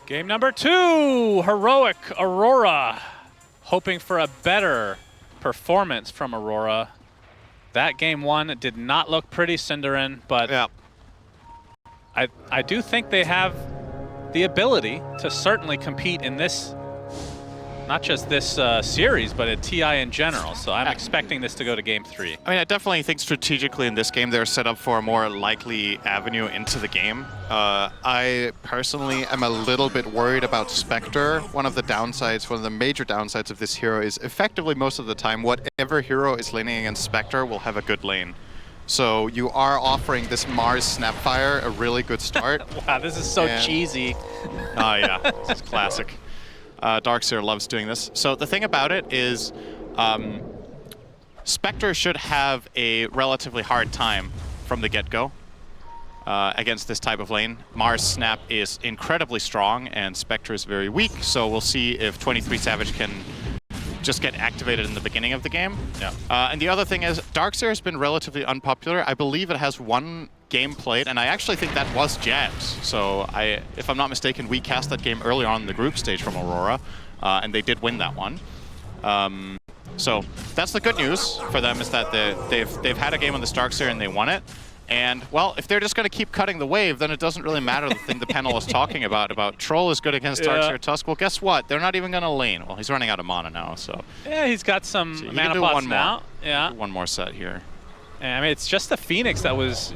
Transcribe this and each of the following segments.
Game number 2, heroic Aurora. Hoping for a better performance from Aurora. That game 1 did not look pretty, Cinderin, but yeah. I do think they have the ability to certainly compete in this, not just this series, but in TI in general. So I'm expecting this to go to game 3. I mean, I definitely think strategically in this game they're set up for a more likely avenue into the game. I personally am a little bit worried about Spectre. One of the major downsides of this hero is effectively most of the time, whatever hero is laning against Spectre will have a good lane. So you are offering this Mars Snapfire a really good start. Wow, this is so cheesy. Oh yeah, this is classic. Darkseer loves doing this. So the thing about it is Spectre should have a relatively hard time from the get-go against this type of lane. Mars Snap is incredibly strong and Spectre is very weak, so we'll see if 23 Savage can just get activated in the beginning of the game. Yeah. And the other thing is, Darkseer has been relatively unpopular. I believe it has one game played, and I actually think that was Jabs. So if I'm not mistaken, we cast that game early on in the group stage from Aurora, and they did win that one. So that's the good news for them, is that they've had a game on the Darkseer and they won it. And, well, if they're just going to keep cutting the wave, then it doesn't really matter the thing the panel was talking about Troll is good against Darkseer Tusk. Well, guess what? They're not even going to lane. Well, he's running out of mana now, so... Yeah, he's got some mana pots now. Yeah. One more set here. And, I mean, it's just the Phoenix that was,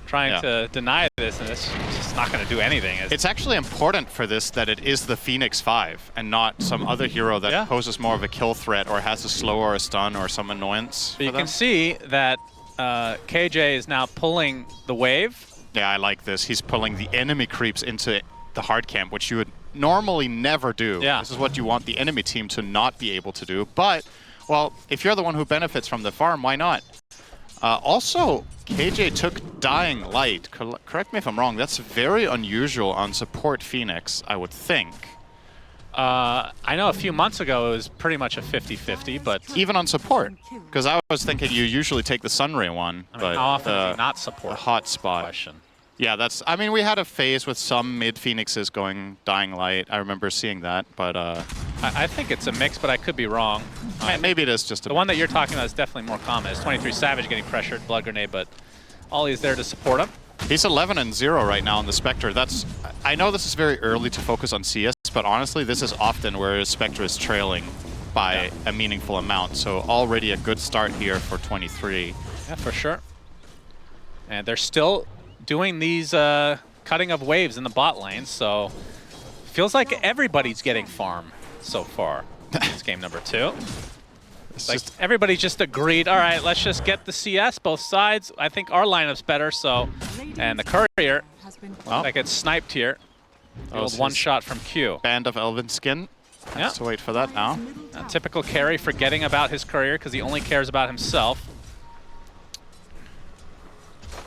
trying to deny this, and it's just not going to do anything. It's actually important for this that it is the Phoenix 5 and not some other hero that poses more of a kill threat or has a slow or a stun or some annoyance. But you can see that KJ is now pulling the wave. Yeah, I like this. He's pulling the enemy creeps into the hard camp, which you would normally never do. Yeah. This is what you want the enemy team to not be able to do. But, well, if you're the one who benefits from the farm, why not? Also, KJ took Dying Light. Correct me if I'm wrong. That's very unusual on support Phoenix, I would think. I know a few months ago it was pretty much a 50-50, but... Even on support, because I was thinking you usually take the Sunray one, but how often do you not support? The hot spot. Question. Yeah, I mean, we had a phase with some mid-Phoenixes going Dying Light. I remember seeing that, but... I think it's a mix, but I could be wrong. Maybe it is just a... The one that you're talking about is definitely more common. It's 23 Savage getting pressured, Blood Grenade, but Ollie's there to support him. He's 11-0 right now on the Spectre. I know this is very early to focus on CS, but honestly, this is often where Spectre is trailing by a meaningful amount. So already a good start here for 23. Yeah, for sure. And they're still doing these cutting of waves in the bot lane, so feels like everybody's getting farm so far. It's game number 2. Like everybody just agreed, all right, let's just get the CS, both sides. I think our lineup's better, so... And the courier, that gets sniped here. The old one-shot from Q. Band of Elven Skin. Has to wait for that now. A typical carry, forgetting about his courier because he only cares about himself.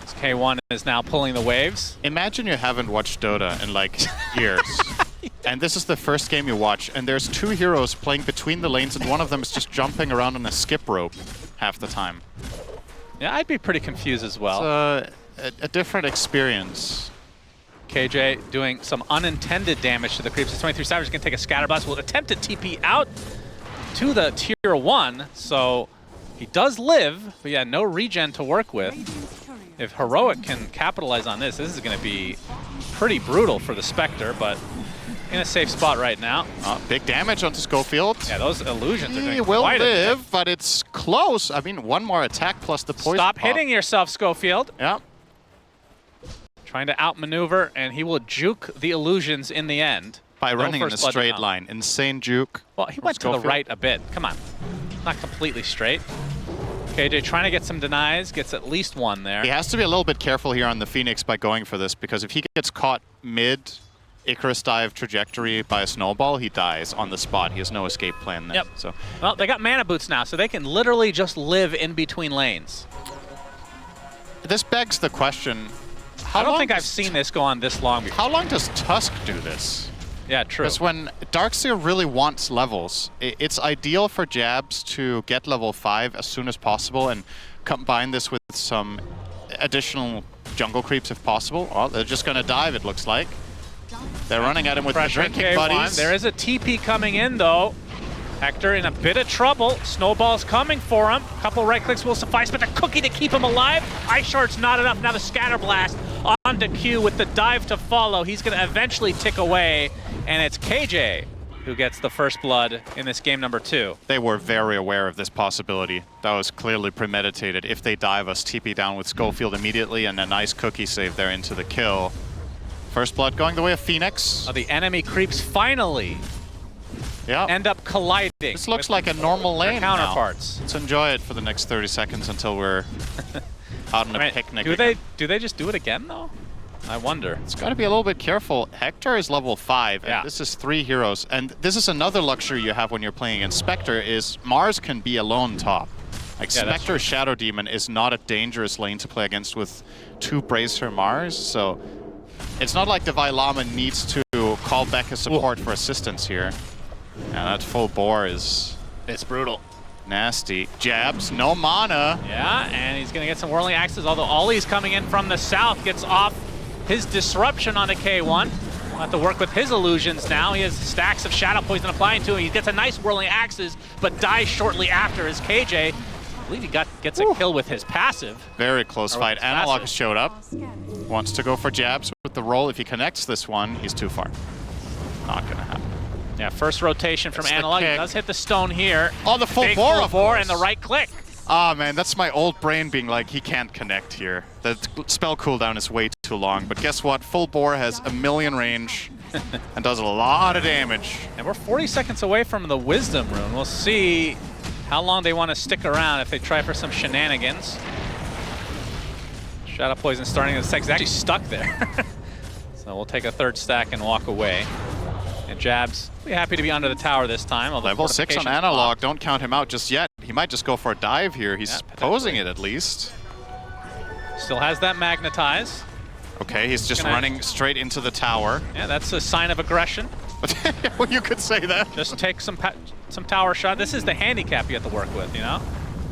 This K1 is now pulling the waves. Imagine you haven't watched Dota in like years. And this is the first game you watch, and there's 2 heroes playing between the lanes, and one of them is just jumping around on a skip rope half the time. Yeah, I'd be pretty confused as well. It's a different experience. KJ doing some unintended damage to the creeps. 23 Savage can take a scatterblast. Will attempt to TP out to the tier 1, so he does live, but yeah, no regen to work with. If Heroic can capitalize on this, this is going to be pretty brutal for the Spectre, but in a safe spot right now. Big damage onto Schofield. Yeah, those illusions are doing He will quite live, but it's close. I mean, one more attack plus the poison. Stop hitting yourself, Schofield. Yeah. Trying to outmaneuver, and he will juke the illusions in the end. By running in a straight line. Insane juke. Well, he went to the right a bit. Come on. Not completely straight. KJ trying to get some denies, gets at least one there. He has to be a little bit careful here on the Phoenix by going for this, because if he gets caught mid Icarus dive trajectory by a snowball, he dies on the spot. He has no escape plan there. Yep. So. Well, they got mana boots now, so they can literally just live in between lanes. This begs the question, I don't think I've seen this go on this long before. How long does Tusk do this? Yeah, true. Because when Darkseer really wants levels, it's ideal for Jabs to get level 5 as soon as possible and combine this with some additional jungle creeps if possible. Well, they're just going to dive, it looks like. They're running at him with the Pressure drinking K1. buddies. There is a TP coming in, though. Hector in a bit of trouble. Snowball's coming for him. A couple right clicks will suffice, but the cookie to keep him alive. Ice Shard's not enough. Now the Scatter Blast onto Q with the dive to follow. He's going to eventually tick away, and it's KJ who gets the first blood in this game number 2. They were very aware of this possibility. That was clearly premeditated. If they dive us, TP down with Schofield immediately, and a nice cookie save there into the kill. First blood going the way of Phoenix. The enemy creeps finally end up colliding. This looks like a normal lane counterparts. Now. Let's enjoy it for the next 30 seconds until we're out on a picnic. Do they just do it again, though? I wonder. It's got to be a little bit careful. Hector is level 5, and this is 3 heroes. And this is another luxury you have when you're playing in Spectre, is Mars can be alone top. Like, Spectre Shadow Demon is not a dangerous lane to play against with 2 Bracer Mars, so it's not like the Vailama needs to call back a support for assistance here. Yeah, that full bore is... It's brutal. Nasty. Jabs, no mana. Yeah, and he's going to get some Whirling Axes, although Ollie's coming in from the south, gets off his disruption onto K1. We'll have to work with his illusions now. He has stacks of Shadow Poison applying to him. He gets a nice Whirling Axes, but dies shortly after as KJ, I believe he gets a kill with his passive. Very close fight. Analog has showed up. Wants to go for jabs with the roll. If he connects this one, he's too far. Not going to happen. Yeah, first rotation from Analog. He does hit the stone here. Oh, the full bore, of course. And the right click. Ah, man, that's my old brain being like, he can't connect here. The spell cooldown is way too long. But guess what? Full bore has a million range and does a lot of damage. And we're 40 seconds away from the Wisdom Rune. We'll see how long they want to stick around if they try for some shenanigans. Shadow Poison starting at 6. He's actually stuck there. So we'll take a third stack and walk away. And Jabs, be happy to be under the tower this time. Level 6 on Analog, don't count him out just yet. He might just go for a dive here. He's posing it at least. Still has that Magnetize. Okay, he's just running straight into the tower. Yeah, that's a sign of aggression. Well, you could say that. Just take some tower shot. This is the handicap you have to work with, you know?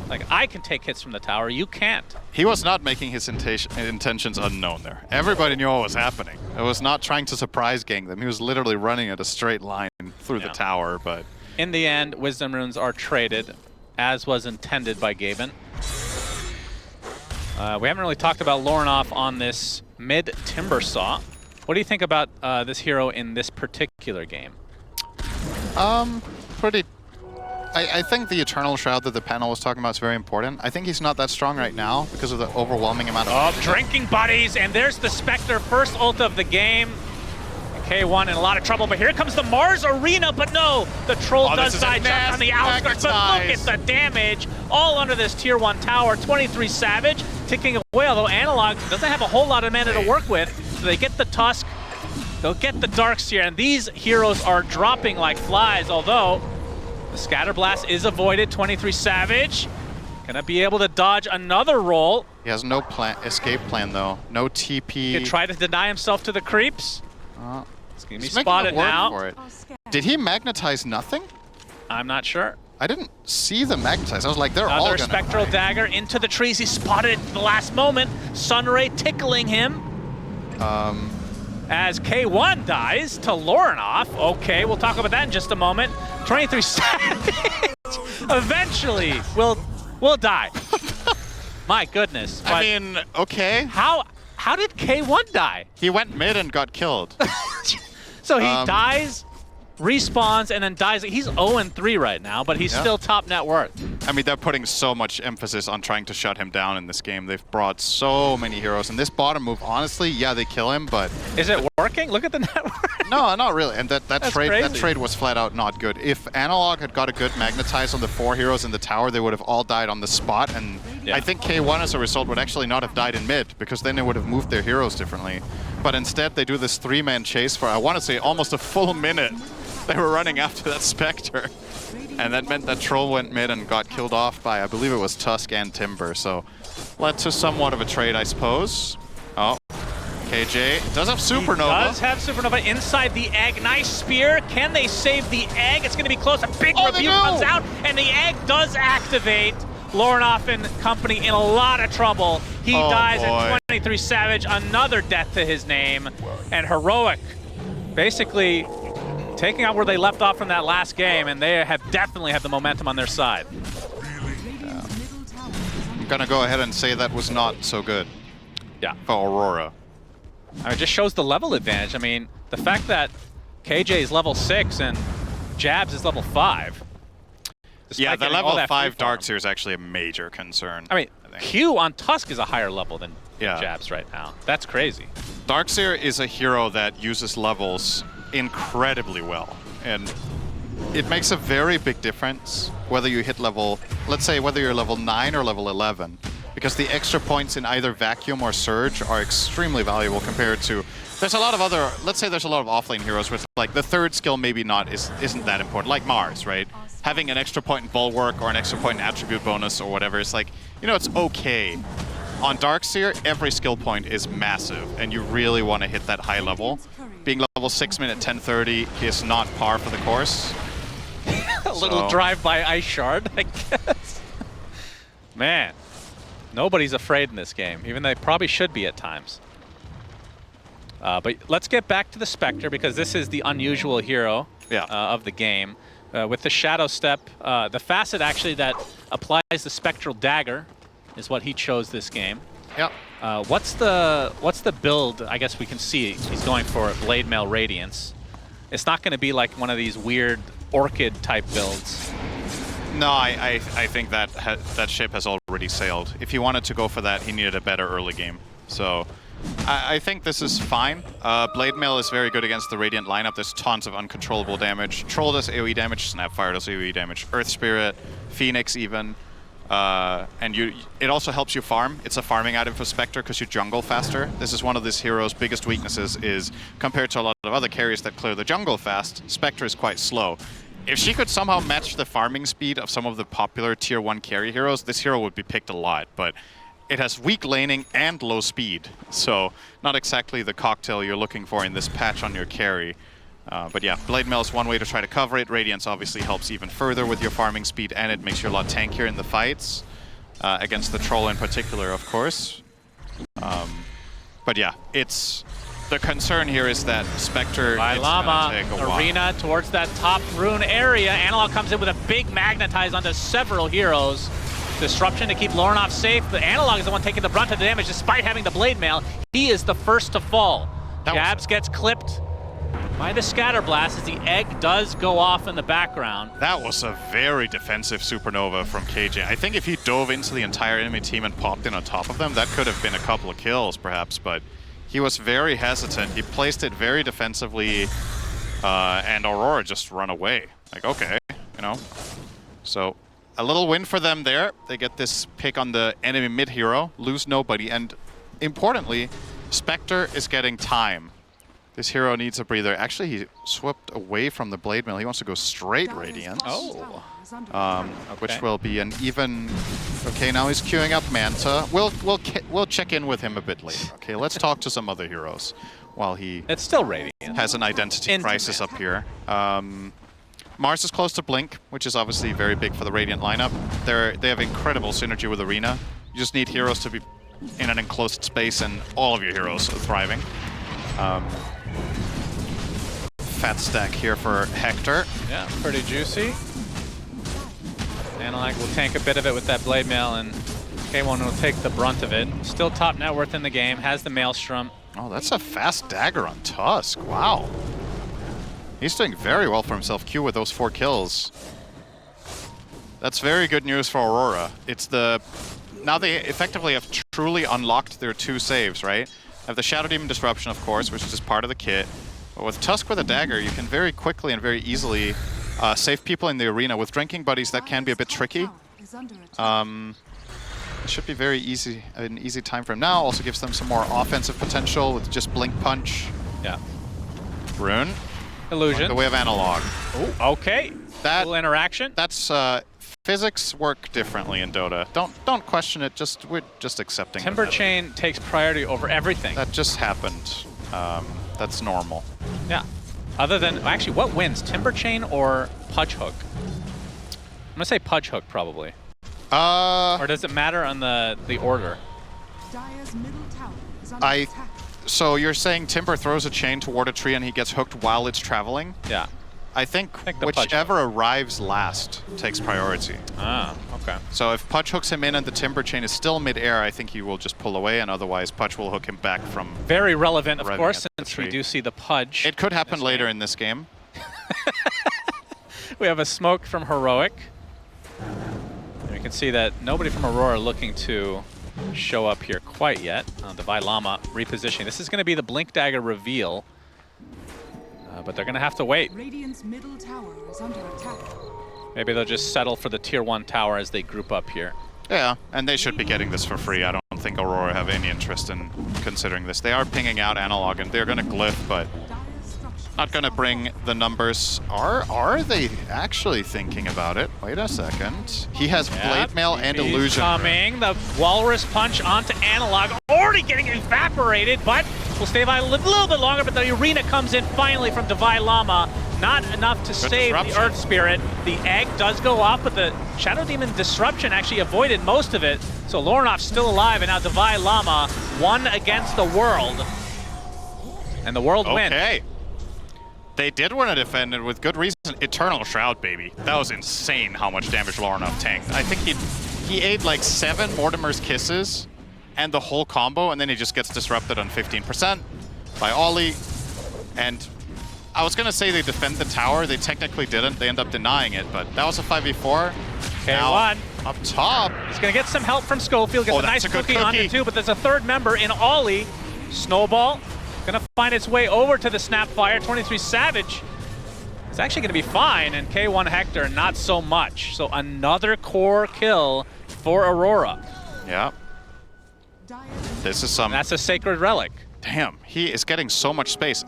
Like, I can take hits from the tower, you can't. He was not making his intentions unknown there. Everybody knew what was happening. It was not trying to surprise gang them. He was literally running at a straight line through the tower, but... In the end, Wisdom Runes are traded, as was intended by Gaben. We haven't really talked about Lornoff on this mid-Timbersaw. What do you think about this hero in this particular game? Pretty... I think the Eternal Shroud that the panel was talking about is very important. I think he's not that strong right now because of the overwhelming amount of... Drinking buddies, and there's the Spectre, first ult of the game. K1 in a lot of trouble, but here comes the Mars Arena, but no, the Troll does side jump on the outskirts, but look at the damage, all under this tier 1 tower. 23 Savage ticking away, although Analog doesn't have a whole lot of mana to work with, so they get the Tusk, they'll get the Darkseer, and these heroes are dropping like flies, although the Scatter Blast is avoided. 23 Savage gonna be able to dodge another roll. He has no escape plan though, no TP. He could try to deny himself to the creeps. It's gonna be spotted now. For it. Did he magnetize nothing? I'm not sure. I didn't see the magnetize. I was like, they're all gonna Spectral Dagger into the trees. He spotted at the last moment. Sunray tickling him. As K1 dies to Lornoff. Okay, we'll talk about that in just a moment. 23 Savage eventually will die. My goodness. I mean, okay. How did K1 die? He went mid and got killed. So he dies, respawns, and then dies. He's 0-3 right now, but he's still top net worth. I mean, they're putting so much emphasis on trying to shut him down in this game. They've brought so many heroes. And this bottom move, honestly, yeah, they kill him, but... Is it working? Look at the network. No, not really. And that trade was flat out not good. If Analog had got a good Magnetize on the 4 heroes in the tower, they would have all died on the spot. And I think K1, as a result, would actually not have died in mid, because then they would have moved their heroes differently. But instead, they do this 3-man chase for, I want to say, almost a full minute. They were running after that Spectre. And that meant that Troll went mid and got killed off by, I believe it was Tusk and Timber. So, led to somewhat of a trade, I suppose. Oh, KJ does have Supernova. He does have Supernova inside the egg. Nice spear. Can they save the egg? It's going to be close. A big rebuke comes out, and the egg does activate. Lornoff and company in a lot of trouble. He dies at 23 Savage. Another death to his name. And Heroic basically taking out where they left off from that last game, and they have definitely have the momentum on their side. I'm gonna go ahead and say that was not so good. Yeah. For Aurora. I mean, it just shows the level advantage. I mean, the fact that KJ is level 6 and Jabs is level 5. Yeah, the level 5 Dark Darkseer is actually a major concern. I mean, Q on Tusk is a higher level than Yeah. Jabs right now. That's crazy. Darkseer is a hero that uses levels incredibly well, and it makes a very big difference whether you hit level, let's say whether you're level 9 or level 11, because the extra points in either Vacuum or Surge are extremely valuable compared to, there's a lot of other, let's say there's a lot of offlane heroes with like the third skill maybe isn't that important, like Mars, right? Having an extra point in Bulwark or an extra point in Attribute bonus or whatever, it's like, you know, it's okay. On Darkseer, every skill point is massive, and you really want to hit that high level. Being level 6 min at 1030 is not par for the course. A little drive-by Ice Shard, I guess. Man, nobody's afraid in this game, even though they probably should be at times. But let's get back to the Spectre, because this is the unusual hero of the game. With the Shadow Step, the facet actually that applies the Spectral Dagger is what he chose this game. Yep. What's the build? I guess we can see he's going for Blade Mail Radiance. It's not going to be like one of these weird Orchid type builds. No, I think that that ship has already sailed. If he wanted to go for that, he needed a better early game. So I think this is fine. Blade Mail is very good against the Radiant lineup. There's tons of uncontrollable damage. Troll does AoE damage, Snapfire does AoE damage, Earth Spirit, Phoenix even. And it also helps you farm. It's a farming item for Spectre because you jungle faster. This is one of this hero's biggest weaknesses, is compared to a lot of other carriers that clear the jungle fast, Spectre is quite slow. If she could somehow match the farming speed of some of the popular tier 1 carry heroes, this hero would be picked a lot, but it has weak laning and low speed, so not exactly the cocktail you're looking for in this patch on your carry. But yeah, Blade Mail is one way to try to cover it. Radiance obviously helps even further with your farming speed, and it makes you a lot tankier in the fights, against the Troll in particular, of course. But yeah, the concern here is that Spectre is gonna take a while. Arena towards that top rune area. Analog comes in with a big magnetize onto several heroes. Disruption to keep Lauren off safe. The Analog is the one taking the brunt of the damage despite having the Blade Mail. He is the first to fall. Jabs gets clipped by the Scatter Blast as the egg does go off in the background. That was a very defensive Supernova from KJ. I think if he dove into the entire enemy team and popped in on top of them, that could have been a couple of kills perhaps, but he was very hesitant. He placed it very defensively, and Aurora just run away. Like, okay, you know. So a little win for them there. They get this pick on the enemy mid hero, lose nobody, and importantly, Spectre is getting time. This hero needs a breather. Actually, he swept away from the Blade Mail. He wants to go straight Radiant. Oh. Which will be an even... Okay, now he's queuing up Manta. We'll check in with him a bit later. Okay, let's talk to some other heroes while he... It's still Radiant. ...has an identity crisis up here. Mars is close to Blink, which is obviously very big for the Radiant lineup. They have incredible synergy with Arena. You just need heroes to be in an enclosed space, and all of your heroes are thriving. Fat stack here for Hector. Yeah, pretty juicy. Analog will tank a bit of it with that Blade Mail, and K1 will take the brunt of it. Still top net worth in the game, has the Maelstrom. Oh, that's a fast dagger on Tusk. Wow. He's doing very well for himself. Q with those 4 kills. That's very good news for Aurora. Now they effectively have truly unlocked their 2 saves, right? They have the Shadow Demon Disruption, of course, which is just part of the kit. But with Tusk with a dagger, you can very quickly and very easily save people in the arena. With Drinking Buddies, that can be a bit tricky. It should be very easy, an easy time for him now. Also gives them some more offensive potential with just Blink Punch. Yeah. Rune. Illusion. The way of Analog. Oh, okay. That little interaction. That's physics work differently in Dota. Don't question it. We're just accepting. Timber Chain takes priority over everything. That just happened. That's normal. Yeah. Other than actually, what wins, Timber Chain or Pudge Hook? I'm gonna say Pudge Hook probably. Or does it matter on the order? So you're saying Timber throws a chain toward a tree and he gets hooked while it's traveling? Yeah. I think the whichever arrives last takes priority. Ah, okay. So if Pudge hooks him in and the Timber chain is still mid-air, I think he will just pull away, and otherwise Pudge will hook him back from... Very relevant, of course, since tree. we do see the Pudge. It could happen later in this game. We have a smoke from Heroic. And we can see that nobody from Aurora looking to show up here quite yet. Divide Llama repositioning. This is going to be the Blink Dagger reveal. But they're going to have to wait. Radiant's middle tower is under attack. Maybe they'll just settle for the Tier 1 tower as they group up here. Yeah, and they should be getting this for free. I don't think Aurora have any interest in considering this. They are pinging out analog, and they're going to glyph, but not going to bring the numbers. Are they actually thinking about it? Wait a second. He has Blade Mail and Illusion. Coming. The Walrus Punch onto analog. Already getting evaporated, but will stay by a little bit longer, but the arena comes in finally from Divide Llama. Not enough to save the Earth Spirit. The egg does go off, but the Shadow Demon Disruption actually avoided most of it. So Lornoff's still alive, and now Divide Llama won against the world. And the world wins. Okay. They did want to defend it with good reason. Eternal Shroud, baby. That was insane how much damage Lornoff tanked. I think he ate like 7 Mortimer's Kisses and the whole combo, and then he just gets disrupted on 15% by Ollie. And I was going to say they defend the tower. They technically didn't. They end up denying it, but that was a 5v4. K1 up top. He's going to get some help from Schofield. Gets a nice cookie on it too, but there's a third member in Ollie. Snowball going to find its way over to the Snapfire. 23 Savage. It's actually going to be fine, and K1 Hector not so much. So another core kill for Aurora. Yeah. This is some... That's a Sacred Relic. Damn, he is getting so much space.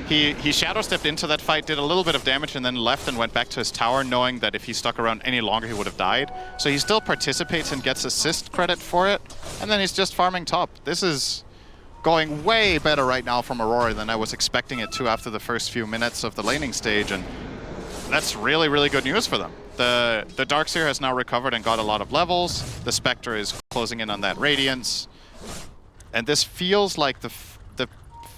He shadow stepped into that fight, did a little bit of damage, and then left and went back to his tower, knowing that if he stuck around any longer, he would have died. So he still participates and gets assist credit for it, and then he's just farming top. This is going way better right now from Aurora than I was expecting it to after the first few minutes of the laning stage, and that's really, really good news for them. The Darkseer has now recovered and got a lot of levels. The Spectre is closing in on that Radiance. And this feels like the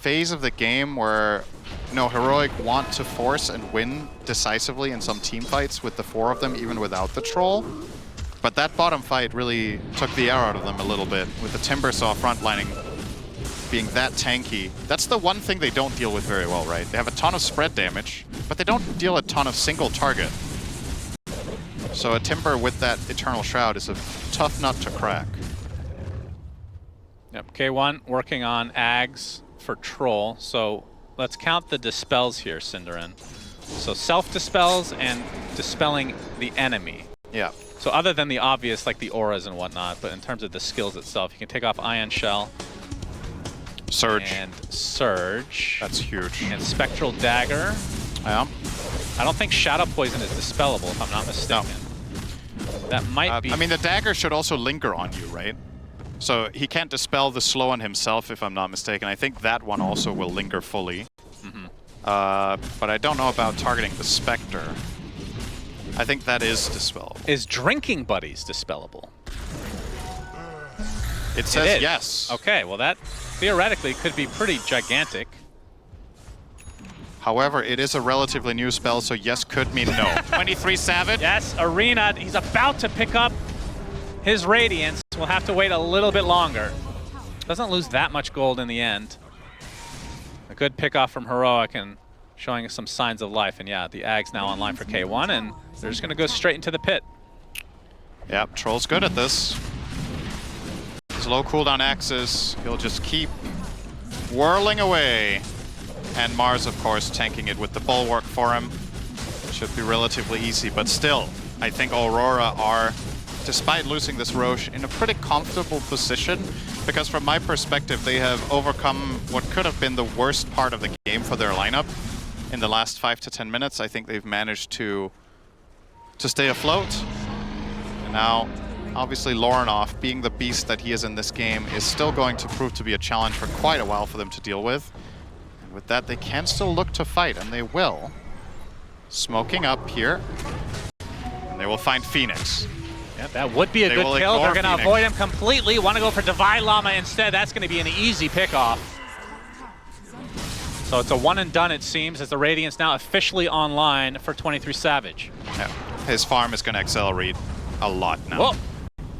phase of the game where, you know, Heroic want to force and win decisively in some team fights with the 4 of them, even without the Troll. But that bottom fight really took the air out of them a little bit, with the Timbersaw frontlining being that tanky. That's the one thing they don't deal with very well, right? They have a ton of spread damage, but they don't deal a ton of single target. So a Timber with that Eternal Shroud is a tough nut to crack. Yep, K1 working on Ags for Troll. So let's count the dispels here, Cinderin. So self-dispels and dispelling the enemy. Yeah. So other than the obvious, like the auras and whatnot, but in terms of the skills itself, you can take off Ion Shell. Surge. And Surge. That's huge. And Spectral Dagger. Yeah. I don't think Shadow Poison is dispellable, if I'm not mistaken. No. That might be... I mean, the dagger should also linger on you, right? So he can't dispel the slow on himself, if I'm not mistaken. I think that one also will linger fully. Mm-hmm. But I don't know about targeting the Spectre. I think that is dispellable. Is Drinking Buddies dispellable? It says yes. Okay, well that theoretically could be pretty gigantic. However, it is a relatively new spell, so yes could mean no. 23 Savage. Yes, Arena, he's about to pick up his Radiance. We'll have to wait a little bit longer. Doesn't lose that much gold in the end. A good pickoff from Heroic and showing us some signs of life. And yeah, the Ag's now online for K1, and they're just going to go straight into the pit. Yep, Troll's good at this. His low cooldown axes, he'll just keep whirling away. And Mars, of course, tanking it with the Bulwark for him. Should be relatively easy, but still, I think Aurora are, despite losing this Rosh, in a pretty comfortable position, because from my perspective, they have overcome what could have been the worst part of the game for their lineup. In the last 5 to 10 minutes, I think they've managed to stay afloat. And now, obviously, Lornoff, being the beast that he is in this game, is still going to prove to be a challenge for quite a while for them to deal with. And with that, they can still look to fight, and they will. Smoking up here. And they will find Phoenix. Yeah, that would be a good kill. They're going to avoid him completely. Want to go for Divide Llama instead. That's going to be an easy pickoff. So it's a one and done, it seems, as the Radiant's now officially online for 23 Savage. Yeah. His farm is going to accelerate a lot now. Whoa!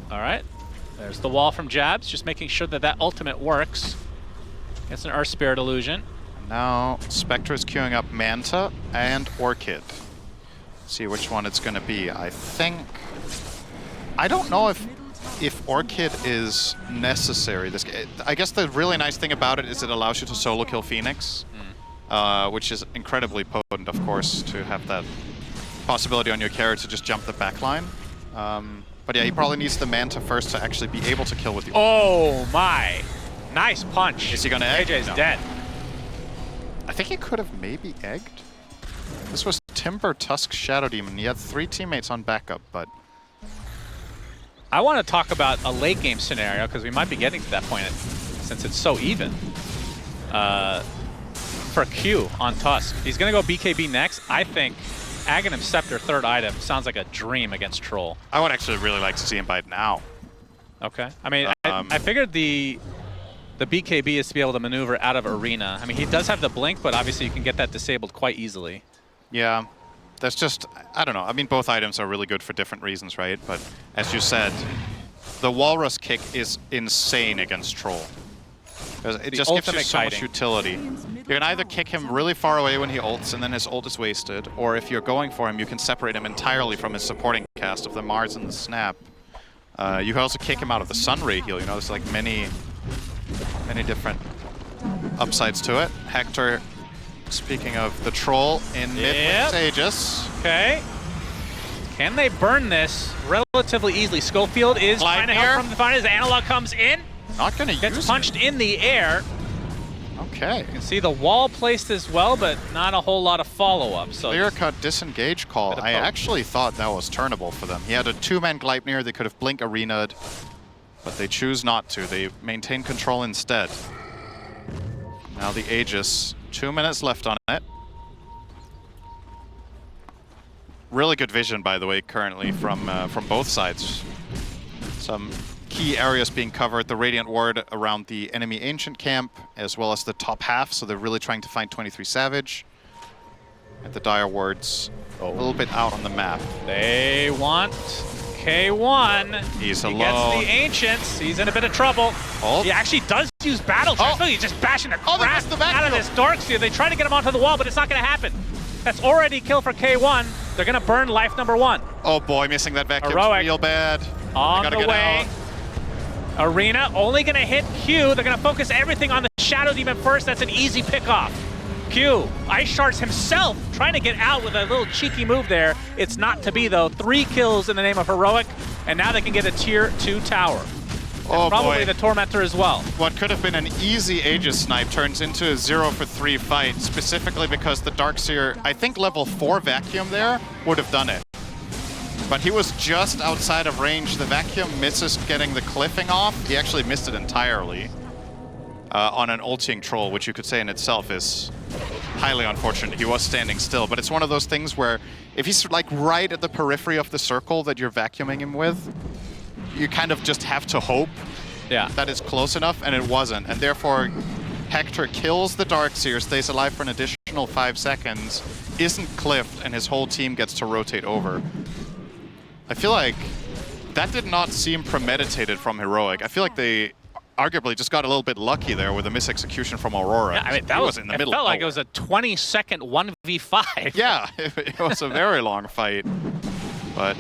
All right. There's the wall from Jabs, just making sure that that ultimate works. It's an Earth Spirit illusion. Now Spectre is queuing up Manta and Orchid. See which one it's going to be. I don't know if Orchid is necessary. I guess the really nice thing about it is it allows you to solo kill Phoenix, which is incredibly potent, of course, to have that possibility on your character to just jump the backline. But yeah, he probably needs the Manta first to actually be able to kill with the... Oh my! Nice punch. Is he going to egg? AJ's No. dead. I think he could have maybe egged. This was Timber, Tusk, Shadow Demon. He had 3 teammates on backup, but... I want to talk about a late game scenario, because we might be getting to that point since it's so even. For Q on Tusk. He's going to go BKB next. I think Aghanim Scepter, third item, sounds like a dream against Troll. I would actually really like to see him bite now. Okay. I mean, I figured the BKB is to be able to maneuver out of Arena. I mean, he does have the blink, but obviously you can get that disabled quite easily. Yeah. That's just, I don't know. I mean, both items are really good for different reasons, right? But as you said, the Walrus kick is insane against Troll. It just gives you so much utility. You can either kick him really far away when he ults, and then his ult is wasted, or if you're going for him, you can separate him entirely from his supporting cast of the Mars and the Snap. You can also kick him out of the Sunray heal. You know, there's like many different upsides to it. Hector, speaking of the Troll, in mid with Aegis. Okay. Can they burn this relatively easily? Schofield is trying to help from the front as Analog comes in. Not going to use it. Gets punched in the air. Okay. You can see the wall placed as well, but not a whole lot of follow-up. So clear-cut disengage call. I actually thought that was turnable for them. He had a 2-man Gleipnir. They could have blink arena'd, but they choose not to. They maintain control instead. Now the Aegis. 2 minutes left on it. Really good vision, by the way, currently from both sides. Some key areas being covered. The Radiant Ward around the enemy Ancient camp, as well as the top half. So they're really trying to find 23 Savage. And the Dire Wards a little bit out on the map. They want K1. He's alone. He alone. gets the Ancients. He's in a bit of trouble. Oh. He actually does use Battle Trance. He's just bashing the crap out of this Darkseer. They try to get him onto the wall, but it's not going to happen. That's already kill for K1. They're going to burn life number 1. Oh boy, missing that vacuum real bad. On the way. Arena only going to hit Q. They're going to focus everything on the Shadow Demon first. That's an easy pickoff. Q, Ice Shards himself, trying to get out with a little cheeky move there. It's not to be, though. 3 kills in the name of Heroic, and now they can get a tier 2 tower. And probably the Tormentor as well. What could have been an easy Aegis snipe turns into a 0 for 3 fight, specifically because the Darkseer, I think level 4 vacuum there would have done it. But he was just outside of range. The vacuum misses getting the cliffing off. He actually missed it entirely on an ulting Troll, which you could say in itself is highly unfortunate. He was standing still, but it's one of those things where if he's like right at the periphery of the circle that you're vacuuming him with, you kind of just have to hope that it's close enough, and it wasn't. And therefore, Hector kills the Darkseer, stays alive for an additional 5 seconds, isn't cliffed, and his whole team gets to rotate over. I feel like that did not seem premeditated from Heroic. I feel like they arguably just got a little bit lucky there with a misexecution from Aurora. Yeah, I mean, that was in the middle. It felt like it was a 20-second 1v5. Yeah, it was a very long fight. But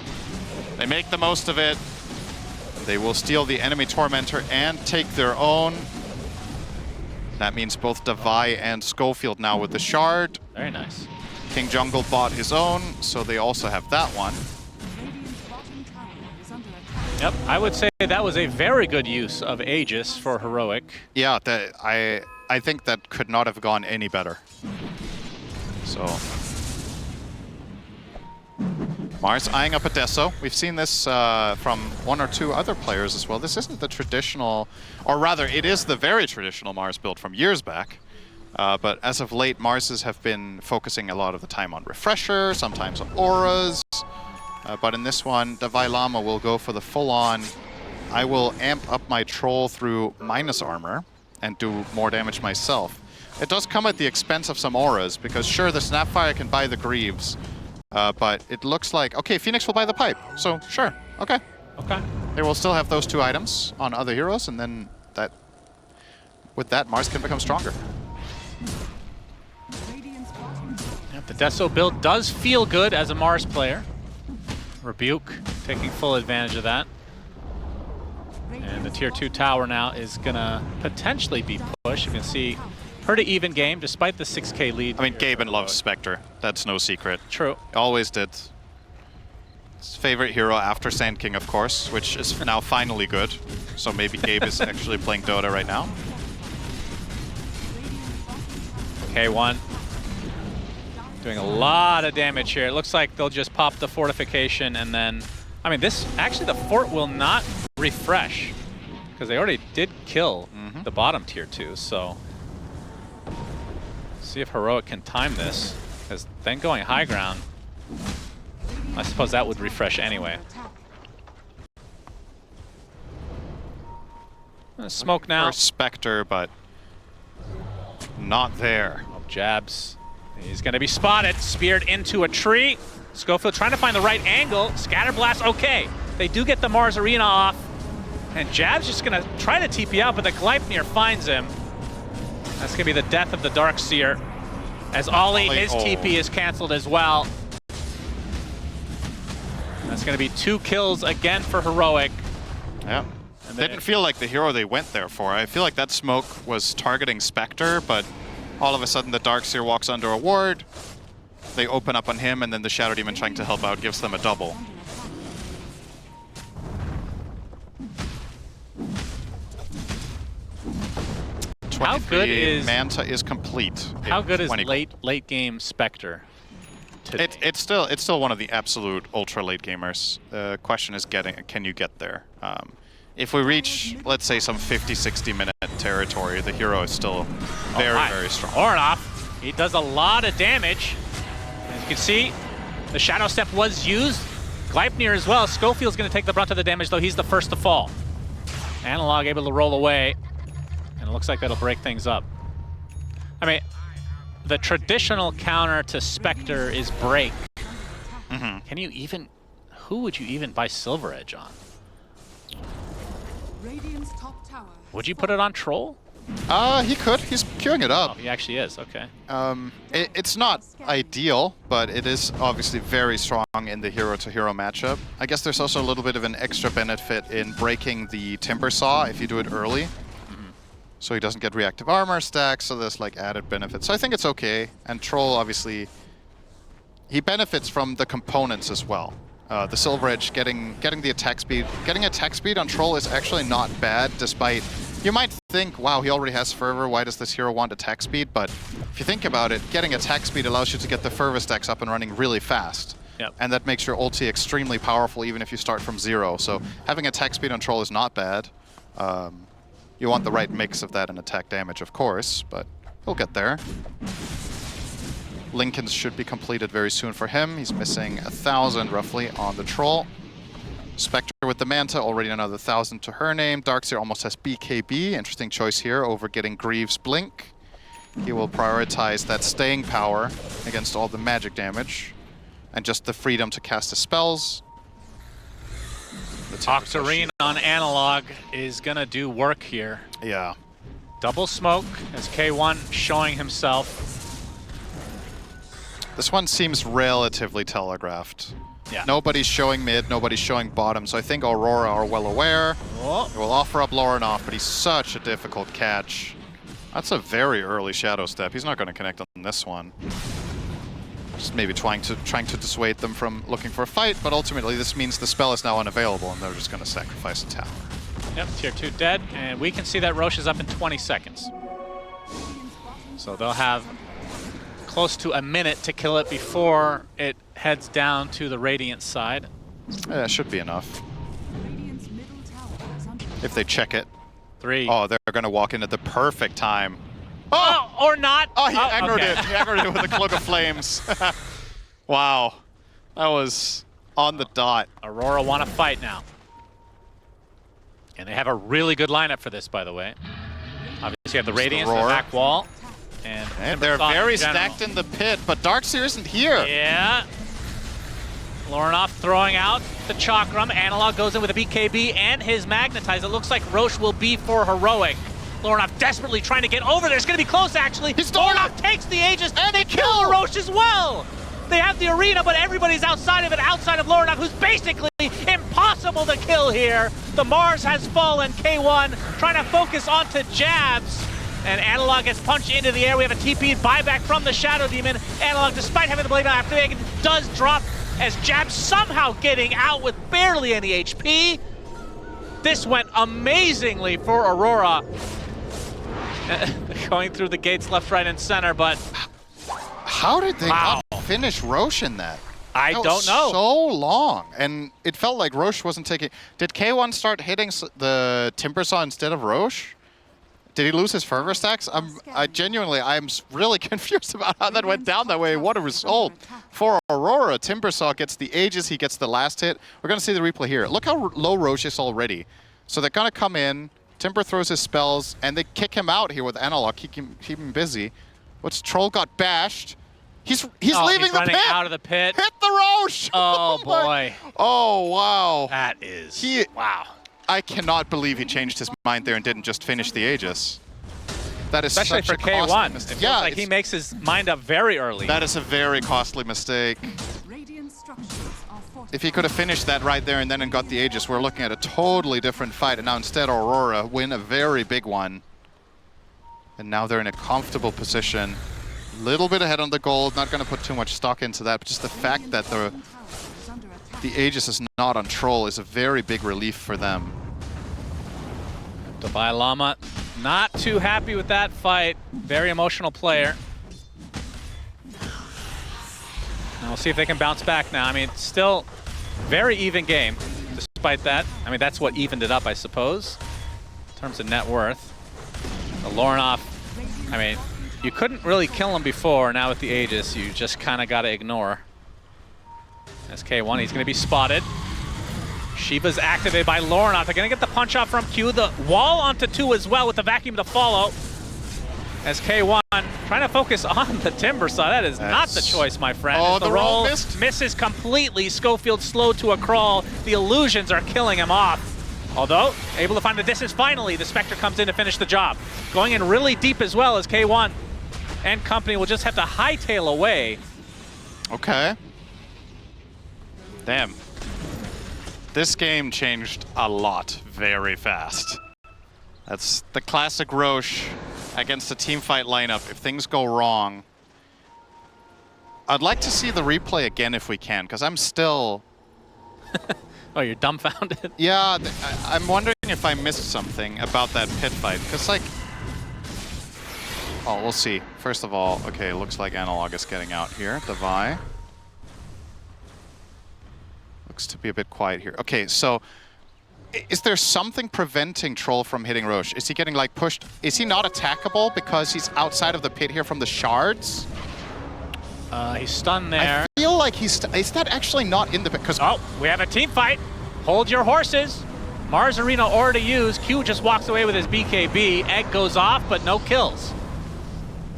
they make the most of it. They will steal the enemy Tormentor and take their own. That means both Davai and Schofield now with the Shard. Very nice. King Jungle bought his own, so they also have that one. Yep, I would say that was a very good use of Aegis for Heroic. Yeah, I think that could not have gone any better. So Mars eyeing up a Deso. We've seen this from 1 or 2 other players as well. This isn't the traditional, or rather, it is the very traditional Mars build from years back. But as of late, Marses have been focusing a lot of the time on Refresher, sometimes on Auras. But in this one, Davai Lama will go for the full-on, I will amp up my Troll through minus armor and do more damage myself. It does come at the expense of some auras, because sure, the Snapfire can buy the Greaves, but it looks like, okay, Phoenix will buy the Pipe, so sure, okay. Okay. They will still have those 2 items on other heroes, and then with that, Mars can become stronger. Yep, the Deso build does feel good as a Mars player. Rebuke taking full advantage of that. And the tier 2 tower now is gonna potentially be pushed. You can see pretty even game despite the 6k lead. I mean, Gaben loves Spectre. That's no secret. True. Always did. His favorite hero after Sand King, of course, which is now finally good. So maybe Gabe is actually playing Dota right now. K1 doing a lot of damage here. It looks like they'll just pop the fortification and then, I mean, this actually the fort will not refresh because they already did kill the bottom tier 2. So see if Heroic can time this, because then going high ground, I suppose that would refresh anyway. Smoke now. Spectre, but not there. Oh, jabs. He's going to be spotted, speared into a tree. Schofield trying to find the right angle. Scatterblast, okay. They do get the Mars Arena off. And Jab's just going to try to TP out, but the Gleipnir finds him. That's going to be the death of the Darkseer. As Ollie, his TP is canceled as well. That's going to be 2 kills again for Heroic. Yeah. Didn't feel like the hero they went there for. I feel like that smoke was targeting Spectre, but all of a sudden the Darkseer walks under a ward. They open up on him, and then the Shadow Demon trying to help out gives them a double. How good is Manta is complete? How good is late game Spectre today? It's still one of the absolute ultra late gamers. The question is can you get there? If we reach, let's say, some 50-60 minute territory, the hero is still very strong. Ornoff, he does a lot of damage. As you can see, the Shadow Step was used. Gleipnir as well. Schofield's going to take the brunt of the damage, though he's the first to fall. Analog able to roll away, and it looks like that'll break things up. I mean, the traditional counter to Spectre is break. Can you even, who would you even buy Silver Edge on? Would you put it on Troll? He could. He's queuing it up. Oh, he actually is, okay. It's not ideal, but it is obviously very strong in the hero-to-hero matchup. I guess there's also a little bit of an extra benefit in breaking the Timber Saw if you do it early. So he doesn't get reactive armor stacks, so there's like added benefits. So I think it's okay. And Troll, obviously, he benefits from the components as well. The Silver Edge getting the attack speed. Getting attack speed on Troll is actually not bad, despite... You might think, wow, he already has Fervor, why does this hero want attack speed? But if you think about it, getting attack speed allows you to get the Fervor stacks up and running really fast. Yep. And that makes your ulti extremely powerful even if you start from 0. So having attack speed on Troll is not bad. You want the right mix of that and attack damage, of course, but he'll get there. Lincoln's should be completed very soon for him. He's missing 1,000 roughly on the Troll. Spectre with the Manta, already another 1,000 to her name. Darkseer almost has BKB. Interesting choice here over getting Greaves Blink. He will prioritize that staying power against all the magic damage and just the freedom to cast his spells. Octarine on Analog is gonna do work here. Yeah. Double smoke as K1 showing himself. This one seems relatively telegraphed. Yeah. Nobody's showing mid, nobody's showing bottom, so I think Aurora are well aware. Oh. They will offer up Lorenoff, but he's such a difficult catch. That's a very early Shadow Step. He's not going to connect on this one. Just maybe trying to dissuade them from looking for a fight, but ultimately this means the spell is now unavailable and they're just going to sacrifice a tower. Yep, tier 2 dead, and we can see that Rosh is up in 20 seconds. So they'll have close to a minute to kill it before it heads down to the Radiant side. Yeah, that should be enough. If they check it. 3. Oh, they're going to walk in at the perfect time. Oh, or not. Oh, he aggroed okay. it. He aggroed it with a Cloak of Flames. Wow. That was on the dot. Aurora want to fight now. And they have a really good lineup for this, by the way. Obviously you have the Radiance, the back wall. And they're Timbersaw very in general. stacked in the pit, but Darkseer isn't here. Yeah. Lorinov throwing out the Chakram. Analog goes in with a BKB and his Magnetize. It looks like Rosh will be for Heroic. Lorinov desperately trying to get over there. It's going to be close, actually. Lorinov takes the Aegis, and they kill Rosh as well. They have the arena, but everybody's outside of it, outside of Lorinov, who's basically impossible to kill here. The Mars has fallen. K1 trying to focus onto jabs. And Analog gets punched into the air. We have a TP buyback from the Shadow Demon. Analog, despite having the blade after it, does drop as jabs somehow getting out with barely any HP. This went amazingly for Aurora. Going through the gates left, right, and center, but how did they not finish Rosh in that? I don't know. So long, and it felt like Rosh wasn't taking. Did K1 start hitting the Timbersaw instead of Rosh? Did he lose his fervor stacks? I'm really confused about how that went down that way. What a result for Aurora. Timbersaw gets the Aegis, he gets the last hit. We're gonna see the replay here. Look how low Rosh is already. So they're gonna come in, Timber throws his spells, and they kick him out here with Analog, keep him busy. What's Troll got bashed? He's leaving the pit! Out of the pit. Hit the Rosh! Oh boy. Oh wow. That is, wow. I cannot believe he changed his mind there and didn't just finish the Aegis. That is especially such for a costly K1. mistake. It feels like he makes his mind up very early. That is a very costly mistake. If he could have finished that right there and then got the Aegis, we're looking at a totally different fight. And now instead Aurora win a very big one. And now they're in a comfortable position. Little bit ahead on the gold, not going to put too much stock into that, but just the fact that the Aegis is not on Troll is a very big relief for them. Dubai Llama not too happy with that fight. Very emotional player. Now we'll see if they can bounce back now. I mean, it's still very even game despite that. I mean, that's what evened it up, I suppose, in terms of net worth. The Lorinov, I mean, you couldn't really kill him before. Now with the Aegis, you just kind of got to ignore. As K1, he's going to be spotted. Shiva's activated by Lorinov. They're going to get the punch off from Q. The wall onto 2 as well with the vacuum to follow. As K1 trying to focus on the Timbersaw. That is not the choice, my friend. Oh, the roll misses completely. Schofield slowed to a crawl. The illusions are killing him off. Although, able to find the distance finally, the Spectre comes in to finish the job. Going in really deep as well as K1 and company will just have to hightail away. Okay. Damn. This game changed a lot very fast. That's the classic Rosh against a teamfight lineup. If things go wrong, I'd like to see the replay again if we can, because I'm still... Oh, you're dumbfounded? Yeah, I'm wondering if I missed something about that pit fight, because like... Oh, we'll see. First of all, okay, looks like Analog is getting out here. The Vi. Looks to be a bit quiet here. Okay, so is there something preventing Troll from hitting Rosh? Is he getting like pushed? Is he not attackable because he's outside of the pit here from the shards? He's stunned there. I feel like is that actually not in the pit? Because oh, we have a team fight. Hold your horses. Mars Arena already used. Q just walks away with his BKB. Egg goes off, but no kills.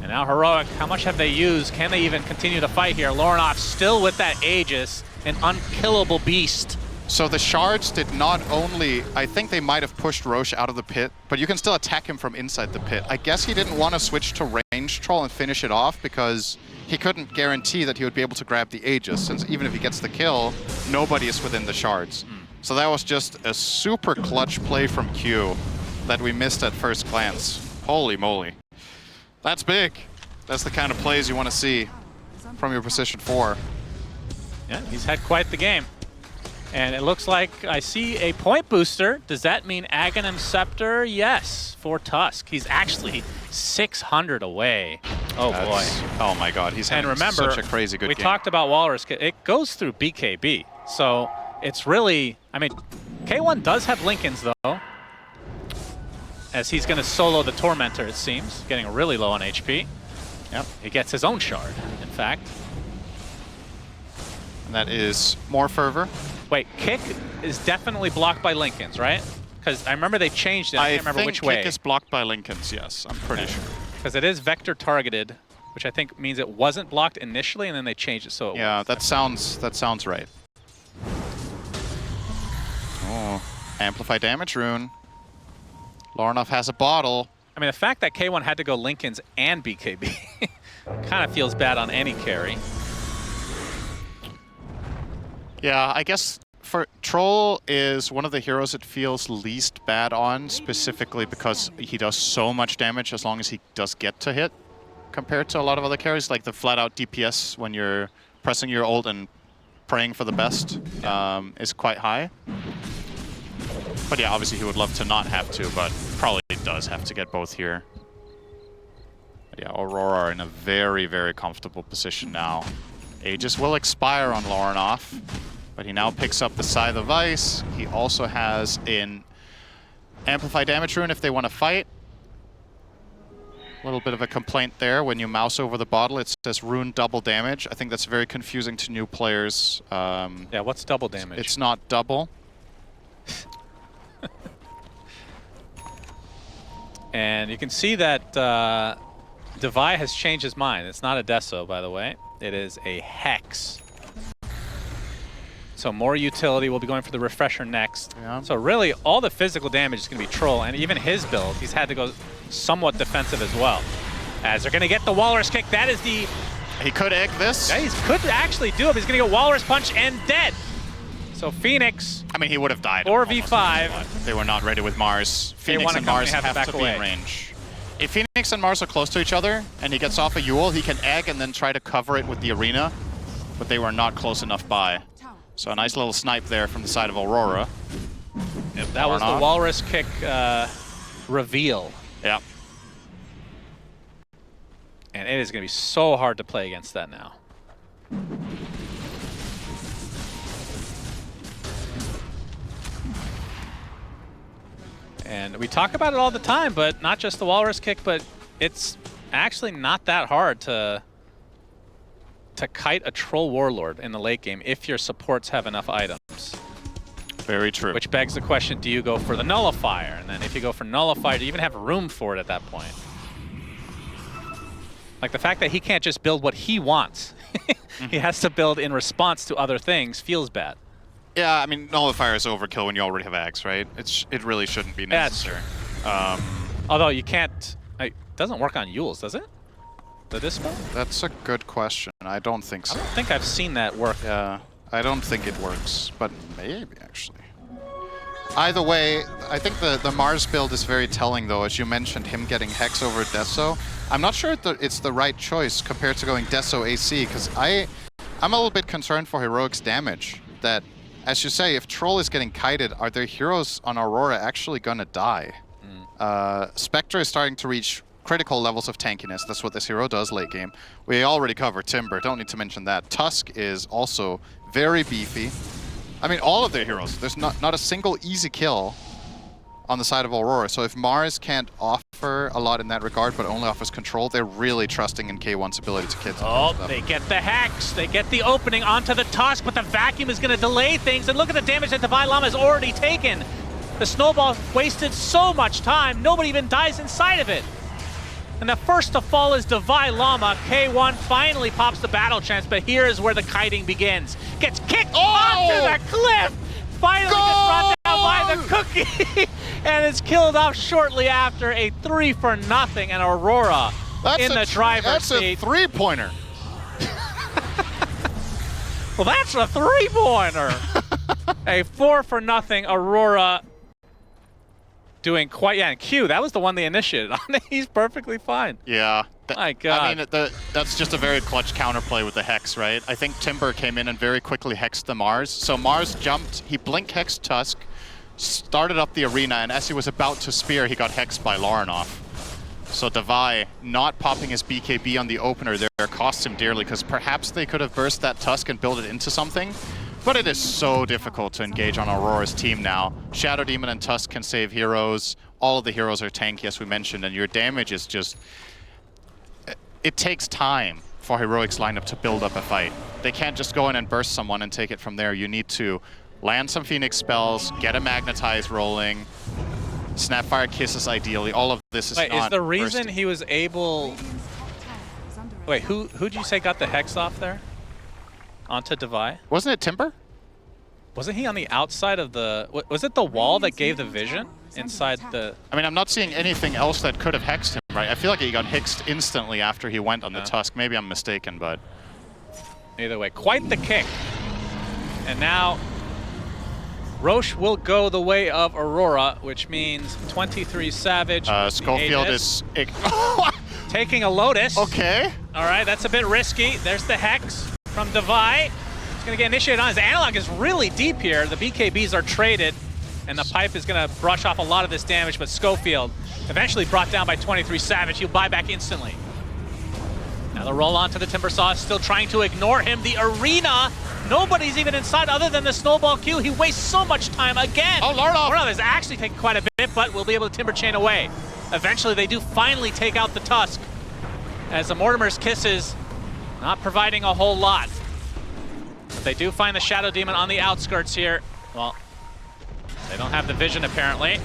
And now Heroic, how much have they used? Can they even continue to fight here? Lorinov still with that Aegis, an unkillable beast. So the shards did not only, I think they might have pushed Rosh out of the pit, but you can still attack him from inside the pit. I guess he didn't want to switch to range Troll and finish it off because he couldn't guarantee that he would be able to grab the Aegis, since even if he gets the kill, nobody is within the shards. So that was just a super clutch play from Q that we missed at first glance. Holy moly. That's big. That's the kind of plays you want to see from your position 4. Yeah, he's had quite the game. And it looks like I see a point booster. Does that mean Aghanim Scepter? Yes, for Tusk. He's actually 600 away. Oh boy. Oh my god, he's having such a crazy good game. We talked about Walrus. It goes through BKB. So it's really, I mean, K1 does have Lincolns though, as he's going to solo the Tormentor, it seems, getting really low on HP. Yep, he gets his own shard, in fact. And that is more fervor. Wait, kick is definitely blocked by Lincolns, right? Because I remember they changed it. I can't remember which way. Kick is blocked by Lincolns, yes. I'm pretty sure. Because it is vector targeted, which I think means it wasn't blocked initially, and then they changed it so it Yeah, was. that sounds right. Oh, amplify damage rune. Lornov has a bottle. I mean, the fact that K1 had to go Lincolns and BKB kind of feels bad on any carry. Yeah, I guess for Troll is one of the heroes it feels least bad on, specifically because he does so much damage as long as he does get to hit, compared to a lot of other carries, like the flat-out DPS when you're pressing your ult and praying for the best is quite high. But yeah, obviously he would love to not have to, but probably does have to get both here. But yeah, Aurora are in a very, very comfortable position now. Aegis will expire on Lornov, but he now picks up the Scythe of Ice. He also has an Amplify Damage rune if they want to fight. A little bit of a complaint there. When you mouse over the bottle, it says rune double damage. I think that's very confusing to new players. Yeah, what's double damage? It's not double. And you can see that Devi has changed his mind. It's not a Deso, by the way. It is a Hex. So more utility. We'll be going for the Refresher next. Yeah. So really, all the physical damage is going to be Troll. And even his build, he's had to go somewhat defensive as well. As they're going to get the Walrus kick. That is the... He could egg this. Yeah, he could actually do it. He's going to get Walrus Punch and dead. So Phoenix... I mean, he would have died. 4v5. They were not ready with Mars. Phoenix and Mars have to be in range. If Phoenix and Mars are close to each other and he gets off a Yule, he can egg and then try to cover it with the arena. But they were not close enough by. So a nice little snipe there from the side of Aurora. Yep, that was the Walrus kick reveal. Yeah. And it is going to be so hard to play against that now. And we talk about it all the time, but not just the Walrus kick, but it's actually not that hard to kite a Troll Warlord in the late game if your supports have enough items. Very true. Which begs the question, do you go for the Nullifier? And then if you go for Nullifier, do you even have room for it at that point? Like the fact that he can't just build what he wants. He has to build in response to other things feels bad. Yeah, I mean, Nullifier is overkill when you already have Axe, right? It really shouldn't be necessary. That's true. Although you can't... It doesn't work on Yules, does it? The Dispel? That's a good question. I don't think so. I don't think I've seen that work. Yeah, I don't think it works, but maybe, actually. Either way, I think the Mars build is very telling, though. As you mentioned, him getting Hex over Deso. I'm not sure it's the right choice compared to going Deso AC, because I'm a little bit concerned for Heroic's damage. That, as you say, if Troll is getting kited, are their heroes on Aurora actually going to die? Spectre is starting to reach critical levels of tankiness. That's what this hero does late game. We already covered Timber. Don't need to mention that. Tusk is also very beefy. I mean, all of their heroes. There's not a single easy kill on the side of Aurora. So if Mars can't offer a lot in that regard, but only offers control, they're really trusting in K1's ability to kit. Oh, they get the Hex. They get the opening onto the Tusk, but the Vacuum is going to delay things. And look at the damage that Divine Llama has already taken. The Snowball wasted so much time. Nobody even dies inside of it. And the first to fall is Divine Llama. K1 finally pops the battle chance, but here is where the kiting begins. Gets kicked onto the cliff! Finally gets brought down by the cookie! And is killed off shortly after a 3-for-0, and Aurora in the driver's seat. That's a three-pointer. Well, that's a three-pointer! A 4-for-0 Aurora doing quite, yeah, and Q, that was the one they initiated on. He's perfectly fine. Yeah. My God. I mean, that's just a very clutch counterplay with the Hex, right? I think Timber came in and very quickly hexed the Mars. So Mars jumped, he blink hexed Tusk, started up the arena, and as he was about to spear, he got hexed by Lornov. So Devi not popping his BKB on the opener there cost him dearly, because perhaps they could have burst that Tusk and built it into something. But it is so difficult to engage on Aurora's team now. Shadow Demon and Tusk can save heroes. All of the heroes are tanky, as we mentioned, and your damage is just... It takes time for Heroic's lineup to build up a fight. They can't just go in and burst someone and take it from there. You need to land some Phoenix spells, get a Magnetize rolling, Snapfire kisses ideally. All of this is Wait, not is the reason bursting. he was able... Radiant's top tower is under Wait, attack. who'd you say got the Hex off there? Onto Devi? Wasn't it Timber? Wasn't he on the outside of the... Was it the wall that gave the vision inside the... I mean, I'm not seeing anything else that could have hexed him, right? I feel like he got hexed instantly after he went on the Tusk. Maybe I'm mistaken, but... Either way, quite the kick. And now Rosh will go the way of Aurora, which means 23 Savage. Schofield Aegis, is... taking a Lotus. Okay. All right, that's a bit risky. There's the Hex from Devi. He's going to get initiated on. His analog is really deep here. The BKBs are traded, and the pipe is going to brush off a lot of this damage, but Schofield eventually brought down by 23 Savage. He'll buy back instantly. Now the roll onto the Timbersaw, still trying to ignore him. The arena, nobody's even inside other than the snowball queue. He wastes so much time again. Oh, Lord is actually taking quite a bit, but we'll be able to Timber Chain away. Eventually, they do finally take out the Tusk, as the Mortimer's Kisses not providing a whole lot. But they do find the Shadow Demon on the outskirts here. Well, they don't have the vision, apparently.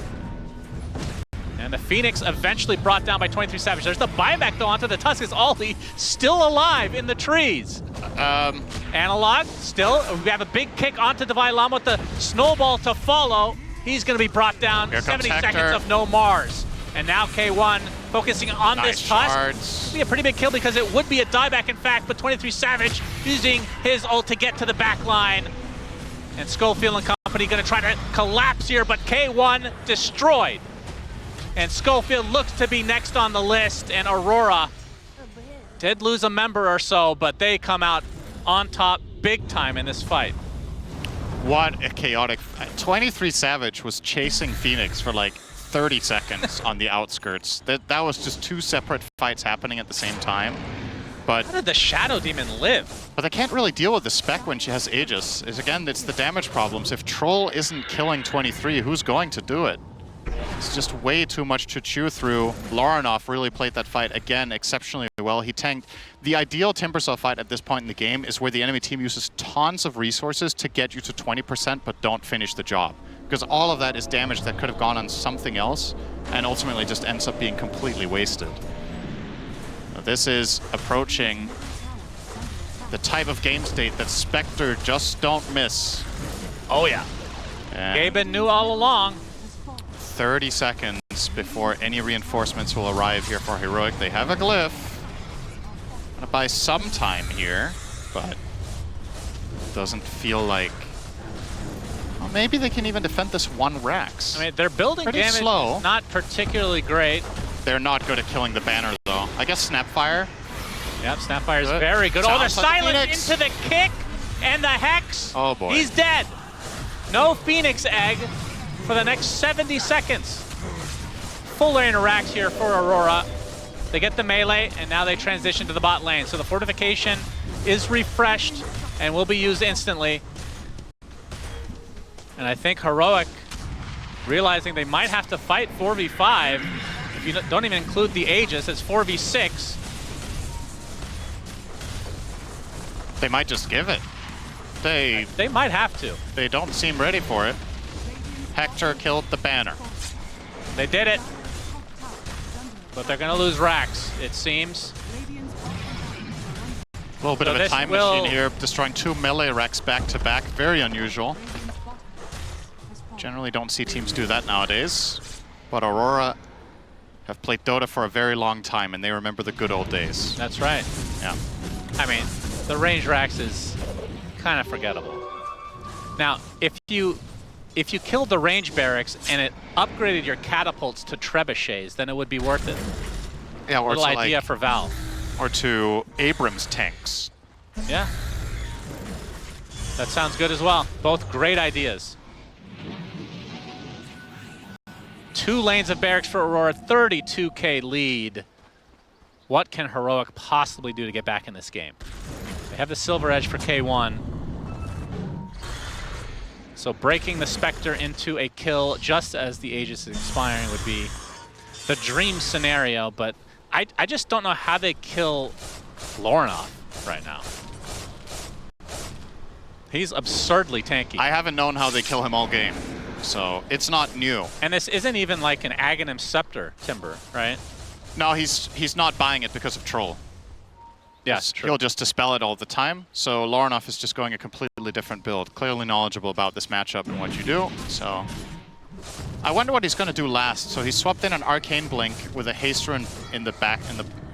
And the Phoenix eventually brought down by 23 Savage. There's the buyback, though, onto the Tusk. Is Ollie still alive in the trees? Analog, still. We have a big kick onto Devi Llama with the snowball to follow. He's going to be brought down. Here 70 comes seconds Hector. of no Mars. And now K1 focusing on Nice this Tusk. shards. It'd be a pretty big kill because it would be a dieback, in fact, but 23 Savage using his ult to get to the back line. And Schofield and company going to try to collapse here, but K1 destroyed. And Schofield looks to be next on the list, and Aurora did lose a member or so, but they come out on top big time in this fight. What a chaotic... 23 Savage was chasing Phoenix for like 30 seconds on the outskirts. That was just two separate fights happening at the same time. But How did the Shadow Demon live? they can't really deal with the spec when she has Aegis. Again, it's the damage problems. If Troll isn't killing 23, who's going to do it? It's just way too much to chew through. Lorinov really played that fight again exceptionally well. He tanked. The ideal Timbersaw fight at this point in the game is where the enemy team uses tons of resources to get you to 20% but don't finish the job. Because all of that is damage that could have gone on something else and ultimately just ends up being completely wasted. Now, this is approaching the type of game state that Spectre just don't miss. Oh, yeah. And Gaben knew all along. 30 seconds before any reinforcements will arrive here for Heroic. They have a glyph. Gonna buy some time here, but doesn't feel like... Well, maybe they can even defend this one Rax. I mean, their building Pretty damage slow. is not particularly great. They're not good at killing the banner, though. I guess Snapfire. Yep, Snapfire is Good. very good. Oh, the Sounds like silence Phoenix. into the kick and the Hex. Oh, boy. He's dead. No Phoenix Egg for the next 70 seconds. Full interact here for Aurora. They get the melee, and now they transition to the bot lane. So the fortification is refreshed and will be used instantly. And I think Heroic, realizing they might have to fight 4v5, if you don't even include the Aegis, it's 4v6. They might just give it. They might have to. don't seem ready for it. Hector killed the banner. They did it. But they're going to lose Rax, it seems. A little bit So of a this time will- machine here, destroying two melee Rex back to back. Very unusual. Generally don't see teams do that nowadays. But Aurora have played Dota for a very long time, and they remember the good old days. That's right. Yeah. I mean, the range Rax is kind of forgettable. Now, if you killed the range barracks and it upgraded your catapults to trebuchets, then it would be worth it. Yeah, or Little to idea like, for Valve. or to Abrams tanks. Yeah. That sounds good as well. Both great ideas. 2 lanes of barracks for Aurora, 32k lead. What can Heroic possibly do to get back in this game? They have the Silver Edge for K1. So breaking the Spectre into a kill just as the Aegis is expiring would be the dream scenario, but I just don't know how they kill Lorinov right now. He's absurdly tanky. I haven't known how they kill him all game. So it's not new. And this isn't even like an Aghanim Scepter Timber, right? No, he's not buying it because of Troll. Yes, true. He'll just dispel it all the time. So Lorinov is just going a completely different build. Clearly knowledgeable about this matchup and what you do. So I wonder what he's going to do last. So he swapped in an Arcane Blink with a Haste Rune in the back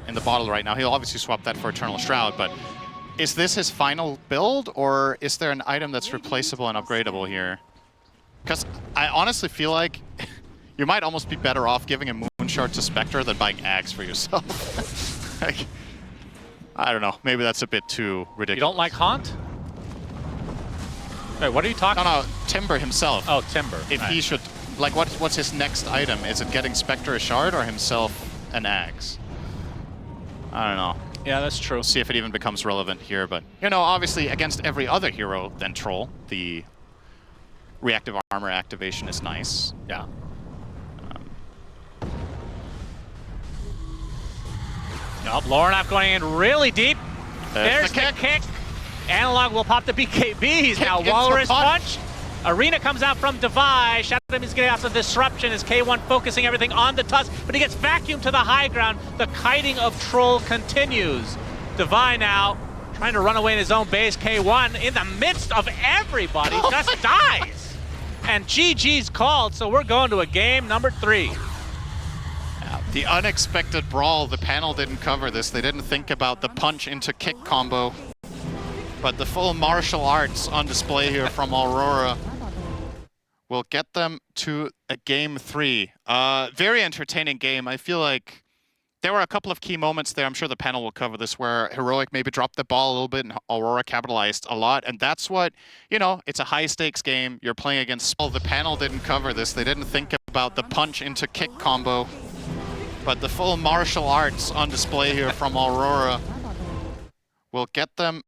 in the bottle right now. He'll obviously swap that for Eternal Shroud, but is this his final build, or is there an item that's replaceable and upgradable here? Because I honestly feel like you might almost be better off giving a Moon Shard to Spectre than buying Axe for yourself. Like, I don't know. Maybe that's a bit too ridiculous. You don't like Haunt? Wait, what are you talking about? No, Timber himself. Oh, Timber. If he should, like, what's his next item? Is it getting Spectre a Shard or himself an Axe? I don't know. Yeah, that's true. We'll see if it even becomes relevant here, but, you know, obviously against every other hero than Troll, the reactive armor activation is nice. Yeah. Nope, Lorinov going in really deep. There's the kick. Analog will pop the BKB. He's now Walrus Punch. Arena comes out from Divide. Shadow is getting out some disruption as K1 focusing everything on the Tusk, but he gets vacuumed to the high ground. The kiting of Troll continues. Divide now trying to run away in his own base. K1 in the midst of everybody just dies. And GG's called, so we're going to a game number 3. The unexpected brawl, the panel didn't cover this. They didn't think about the punch into kick combo. But the full martial arts on display here from Aurora will get them to a game 3. Very entertaining game. I feel like there were a couple of key moments there. I'm sure the panel will cover this where Heroic maybe dropped the ball a little bit and Aurora capitalized a lot. And that's what, you know, it's a high stakes game. You're playing against... The panel didn't cover this. They didn't think about the punch into kick combo. But the full martial arts on display here from Aurora will get them